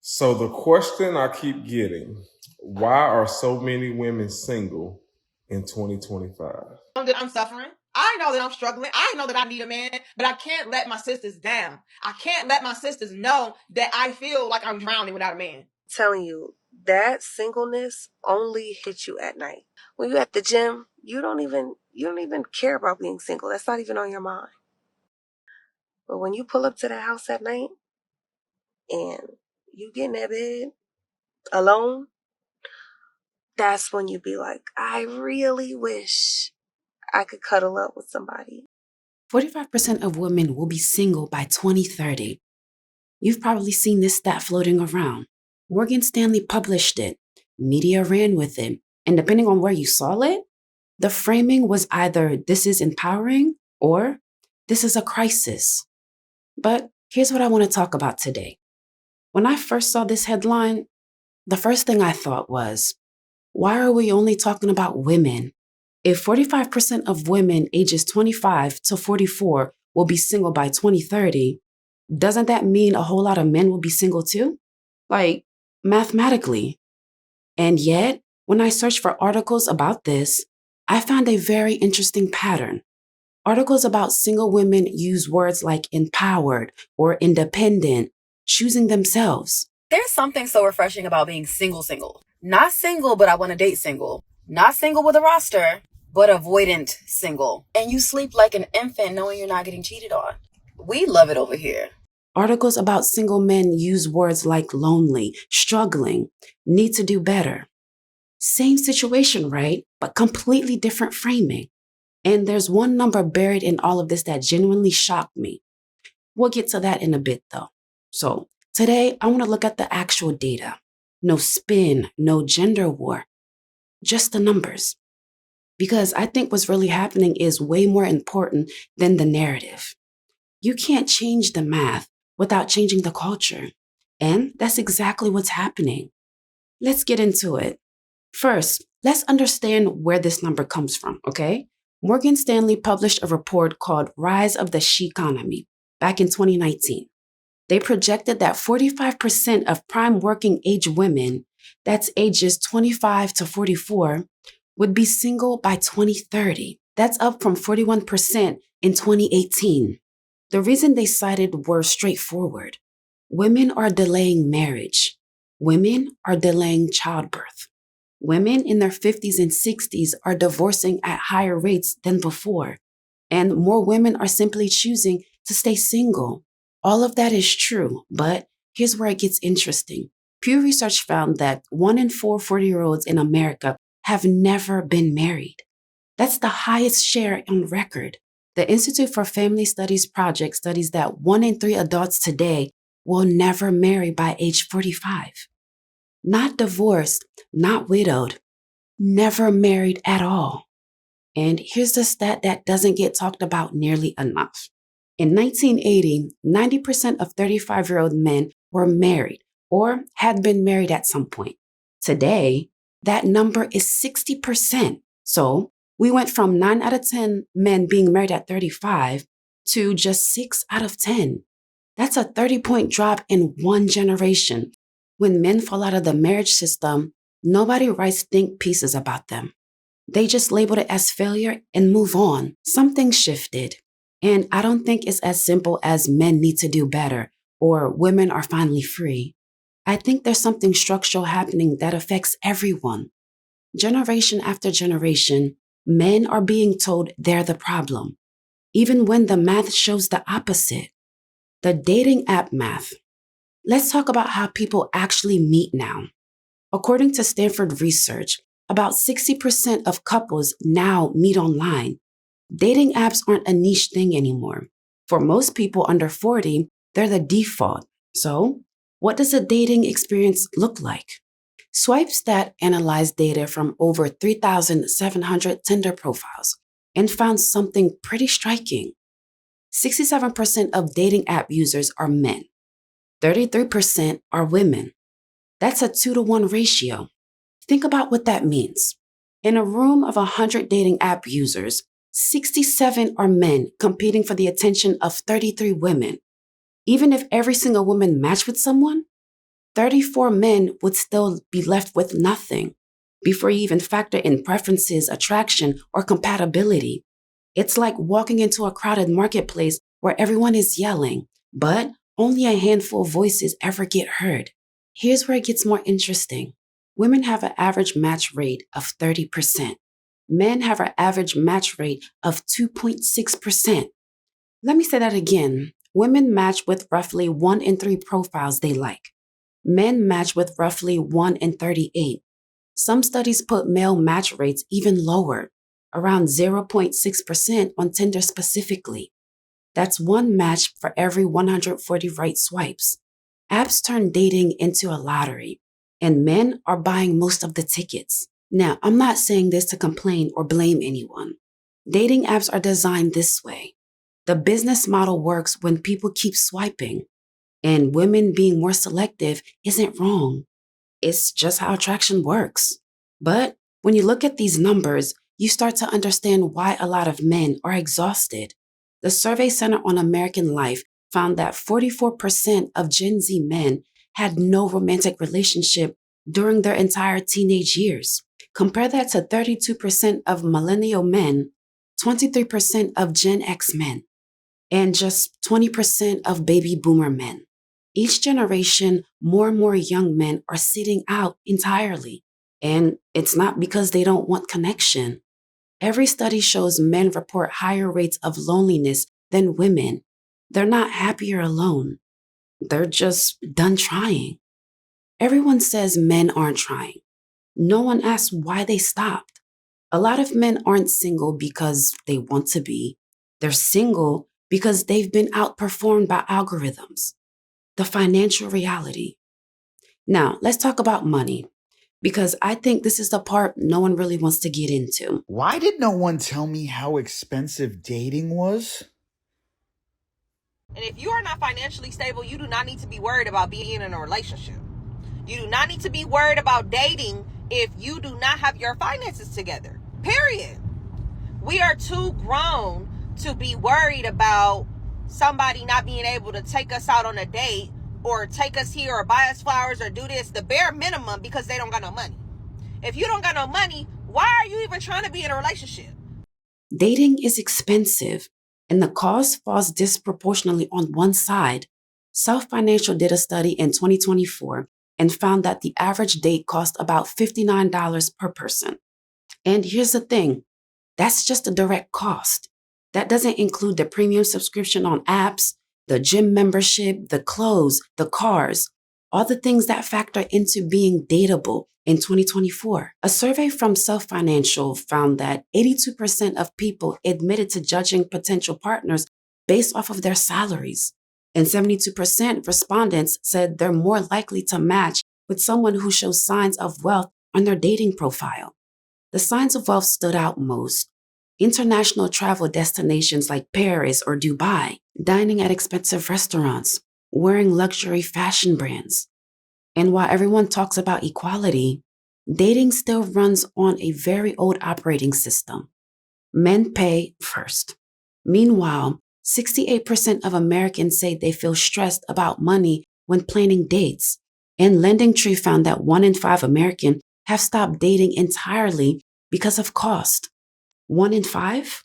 So the question I keep getting, why are so many women single in 2025? That I'm suffering. I know that I'm struggling. I know that I need a man, but I can't let my sisters down. I can't let my sisters know that I feel like I'm drowning without a man. Telling you, that singleness only hits you at night. When you're at the gym, you don't even care about being single. That's not even on your mind. But when you pull up to the house at night and you get in that bed alone, that's when you be like, I really wish I could cuddle up with somebody. 45% of women will be single by 2030. You've probably seen this stat floating around. Morgan Stanley published it. Media ran with it. And depending on where you saw it, the framing was either this is empowering or this is a crisis. But here's what I want to talk about today. When I first saw this headline, the first thing I thought was, why are we only talking about women? If 45% of women ages 25 to 44 will be single by 2030, doesn't that mean a whole lot of men will be single too? Like, mathematically. And yet, when I searched for articles about this, I found a very interesting pattern. Articles about single women use words like empowered or independent, choosing themselves. There's something so refreshing about being single. Not single, but I want to date single. Not single with a roster, but avoidant single. And you sleep like an infant knowing you're not getting cheated on. We love it over here. Articles about single men use words like lonely, struggling, need to do better. Same situation, right? But completely different framing. And there's one number buried in all of this that genuinely shocked me. We'll get to that in a bit though. So today I want to look at the actual data. No spin, no gender war, just the numbers. Because I think what's really happening is way more important than the narrative. You can't change the math without changing the culture. And that's exactly what's happening. Let's get into it. First, let's understand where this number comes from, okay? Morgan Stanley published a report called Rise of the She Economy back in 2019. They projected that 45% of prime working age women, that's ages 25 to 44, would be single by 2030. That's up from 41% in 2018. The reason they cited were straightforward. Women are delaying marriage. Women are delaying childbirth. Women in their 50s and 60s are divorcing at higher rates than before. And more women are simply choosing to stay single. All of that is true, but here's where it gets interesting. Pew Research found that 1 in 4 40-year-olds in America have never been married. That's the highest share on record. The Institute for Family Studies project studies that 1 in 3 adults today will never marry by age 45. Not divorced, not widowed, never married at all. And here's the stat that doesn't get talked about nearly enough. In 1980, 90% of 35-year-old men were married or had been married at some point. Today, that number is 60%. So we went from 9 out of 10 men being married at 35 to just 6 out of 10. That's a 30-point drop in one generation. When men fall out of the marriage system, nobody writes think pieces about them. They just label it as failure and move on. Something shifted. And I don't think it's as simple as men need to do better or women are finally free. I think there's something structural happening that affects everyone. Generation after generation, men are being told they're the problem, even when the math shows the opposite. The dating app math. Let's talk about how people actually meet now. According to Stanford research, about 60% of couples now meet online. Dating apps aren't a niche thing anymore. For most people under 40, they're the default. So, what does a dating experience look like? SwipeStat analyzed data from over 3,700 Tinder profiles and found something pretty striking. 67% of dating app users are men. 33% are women. That's a 2-to-1 ratio. Think about what that means. In a room of 100 dating app users, 67 are men competing for the attention of 33 women. Even if every single woman matched with someone, 34 men would still be left with nothing before you even factor in preferences, attraction, or compatibility. It's like walking into a crowded marketplace where everyone is yelling, but only a handful of voices ever get heard. Here's where it gets more interesting. Women have an average match rate of 30%. Men have an average match rate of 2.6%. Let me say that again. Women match with roughly 1 in 3 profiles they like. Men match with roughly 1 in 38. Some studies put male match rates even lower, around 0.6% on Tinder specifically. That's one match for every 140 right swipes. Apps turn dating into a lottery, and men are buying most of the tickets. Now, I'm not saying this to complain or blame anyone. Dating apps are designed this way. The business model works when people keep swiping, and women being more selective isn't wrong. It's just how attraction works. But when you look at these numbers, you start to understand why a lot of men are exhausted. The Survey Center on American Life found that 44% of Gen Z men had no romantic relationship during their entire teenage years. Compare that to 32% of millennial men, 23% of Gen X men, and just 20% of baby boomer men. Each generation, more and more young men are sitting out entirely. And it's not because they don't want connection. Every study shows men report higher rates of loneliness than women. They're not happier alone. They're just done trying. Everyone says men aren't trying. No one asks why they stopped. A lot of men aren't single because they want to be. They're single because they've been outperformed by algorithms. The financial reality. Now, let's talk about money, because I think this is the part no one really wants to get into. Why did no one tell me how expensive dating was? And if you are not financially stable, you do not need to be worried about being in a relationship. You do not need to be worried about dating if you do not have your finances together. Period. We are too grown to be worried about somebody not being able to take us out on a date or take us here or buy us flowers or do this, the bare minimum, because they don't got no money. If you don't got no money, why are you even trying to be in a relationship? Dating is expensive, and the cost falls disproportionately on one side. South Financial did a study in 2024 and found that the average date cost about $59 per person. And here's the thing, that's just a direct cost. That doesn't include the premium subscription on apps, the gym membership, the clothes, the cars, all the things that factor into being dateable in 2024. A survey from Self Financial found that 82% of people admitted to judging potential partners based off of their salaries. And 72% respondents said they're more likely to match with someone who shows signs of wealth on their dating profile. The signs of wealth stood out most. International travel destinations like Paris or Dubai, dining at expensive restaurants, wearing luxury fashion brands. And while everyone talks about equality, dating still runs on a very old operating system. Men pay first. Meanwhile, 68% of Americans say they feel stressed about money when planning dates. And LendingTree found that 1 in 5 Americans have stopped dating entirely because of cost. 1 in 5?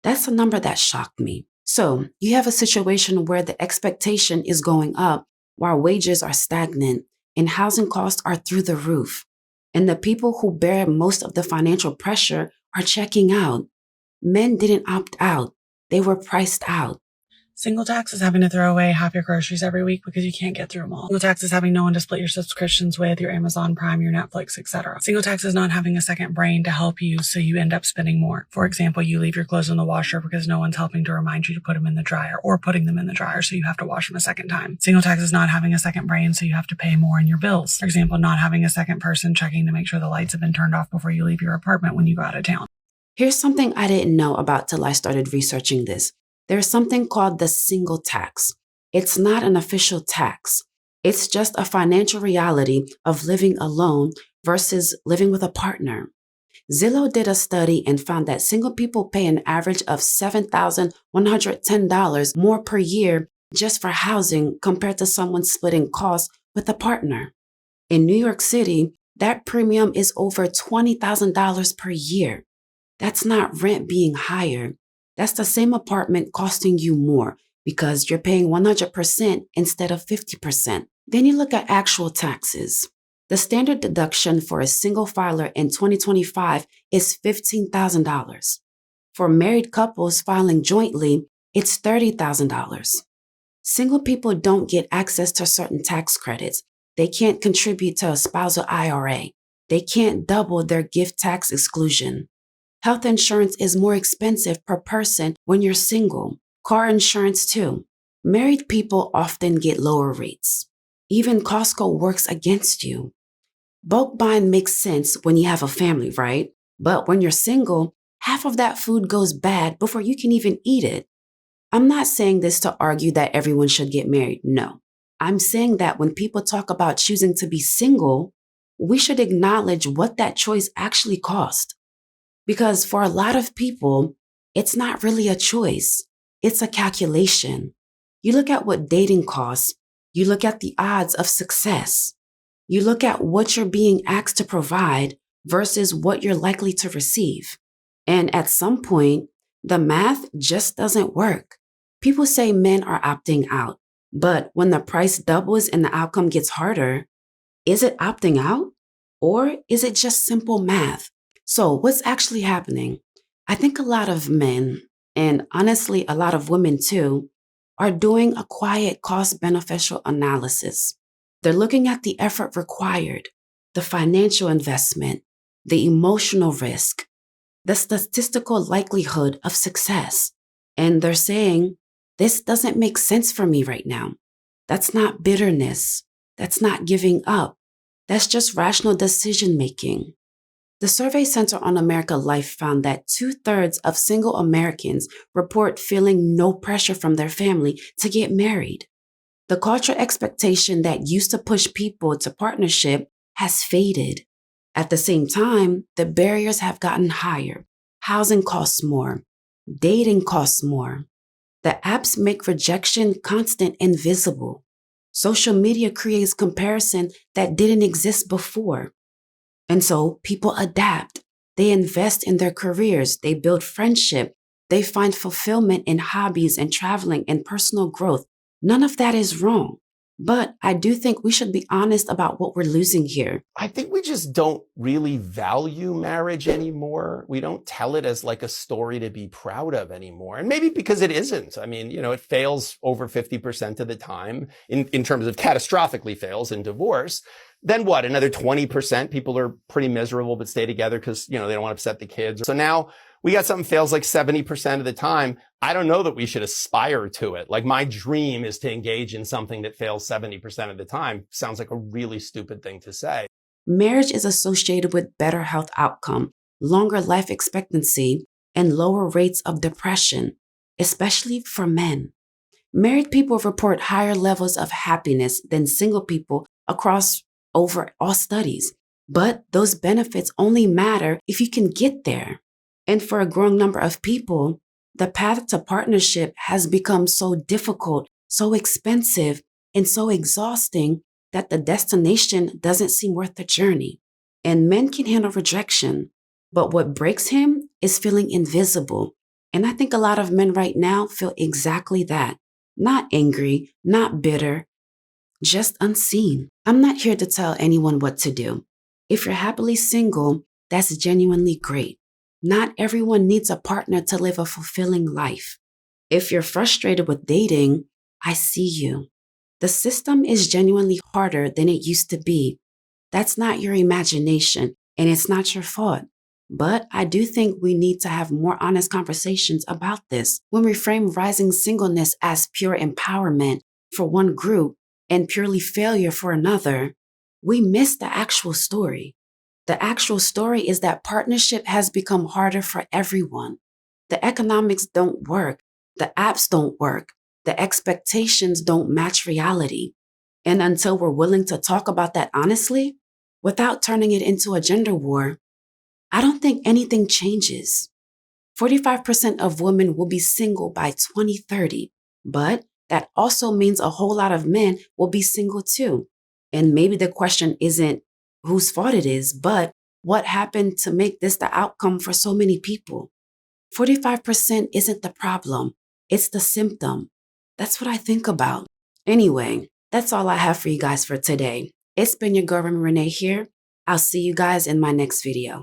That's a number that shocked me. So you have a situation where the expectation is going up while wages are stagnant and housing costs are through the roof. And the people who bear most of the financial pressure are checking out. Men didn't opt out. They were priced out. Single tax is having to throw away half your groceries every week because you can't get through them all. Single tax is having no one to split your subscriptions with, your Amazon Prime, your Netflix, etc. Single tax is not having a second brain to help you, so you end up spending more. For example, you leave your clothes in the washer because no one's helping to remind you to put them in the dryer, or putting them in the dryer, so you have to wash them a second time. Single tax is not having a second brain, so you have to pay more in your bills. For example, not having a second person checking to make sure the lights have been turned off before you leave your apartment when you go out of town. Here's something I didn't know about till I started researching this. There's something called the single tax. It's not an official tax. It's just a financial reality of living alone versus living with a partner. Zillow did a study and found that single people pay an average of $7,110 more per year just for housing compared to someone splitting costs with a partner. In New York City, that premium is over $20,000 per year. That's not rent being higher. That's the same apartment costing you more because you're paying 100% instead of 50%. Then you look at actual taxes. The standard deduction for a single filer in 2025 is $15,000. For married couples filing jointly, it's $30,000. Single people don't get access to certain tax credits. They can't contribute to a spousal IRA. They can't double their gift tax exclusion. Health insurance is more expensive per person when you're single. Car insurance too. Married people often get lower rates. Even Costco works against you. Bulk buying makes sense when you have a family, right? But when you're single, half of that food goes bad before you can even eat it. I'm not saying this to argue that everyone should get married. No. I'm saying that when people talk about choosing to be single, we should acknowledge what that choice actually cost. Because for a lot of people, it's not really a choice. It's a calculation. You look at what dating costs. You look at the odds of success. You look at what you're being asked to provide versus what you're likely to receive. And at some point, the math just doesn't work. People say men are opting out, but when the price doubles and the outcome gets harder, is it opting out? Or is it just simple math? So what's actually happening? I think a lot of men, and honestly a lot of women too, are doing a quiet cost-beneficial analysis. They're looking at the effort required, the financial investment, the emotional risk, the statistical likelihood of success. And they're saying, this doesn't make sense for me right now. That's not bitterness. That's not giving up. That's just rational decision making. The Survey Center on America Life found that 2/3 of single Americans report feeling no pressure from their family to get married. The cultural expectation that used to push people to partnership has faded. At the same time, the barriers have gotten higher. Housing costs more. Dating costs more. The apps make rejection constant and visible. Social media creates comparison that didn't exist before. And so people adapt. They invest in their careers. They build friendship. They find fulfillment in hobbies and traveling and personal growth. None of that is wrong. But I do think we should be honest about what we're losing here. I think we just don't really value marriage anymore. We don't tell it as like a story to be proud of anymore. And maybe because it isn't. I mean, it fails over 50% of the time in terms of catastrophically fails in divorce. Then what? Another 20% people are pretty miserable but stay together because, they don't want to upset the kids. So now we got something fails like 70% of the time. I don't know that we should aspire to it. Like my dream is to engage in something that fails 70% of the time. Sounds like a really stupid thing to say. Marriage is associated with better health outcome, longer life expectancy, and lower rates of depression, especially for men. Married people report higher levels of happiness than single people across over all studies. But those benefits only matter if you can get there. And for a growing number of people, the path to partnership has become so difficult, so expensive, and so exhausting that the destination doesn't seem worth the journey. And men can handle rejection, but what breaks him is feeling invisible. And I think a lot of men right now feel exactly that. Not angry, not bitter, just unseen. I'm not here to tell anyone what to do. If you're happily single, that's genuinely great. Not everyone needs a partner to live a fulfilling life. If you're frustrated with dating, I see you. The system is genuinely harder than it used to be. That's not your imagination, and it's not your fault. But I do think we need to have more honest conversations about this. When we frame rising singleness as pure empowerment for one group and purely failure for another, we miss the actual story. The actual story is that partnership has become harder for everyone. The economics don't work. The apps don't work. The expectations don't match reality. And until we're willing to talk about that honestly, without turning it into a gender war, I don't think anything changes. 45% of women will be single by 2030, but that also means a whole lot of men will be single too. And maybe the question isn't whose fault it is, but what happened to make this the outcome for so many people? 45% isn't the problem. It's the symptom. That's what I think about. Anyway, that's all I have for you guys for today. It's been your girl, Rene here. I'll see you guys in my next video.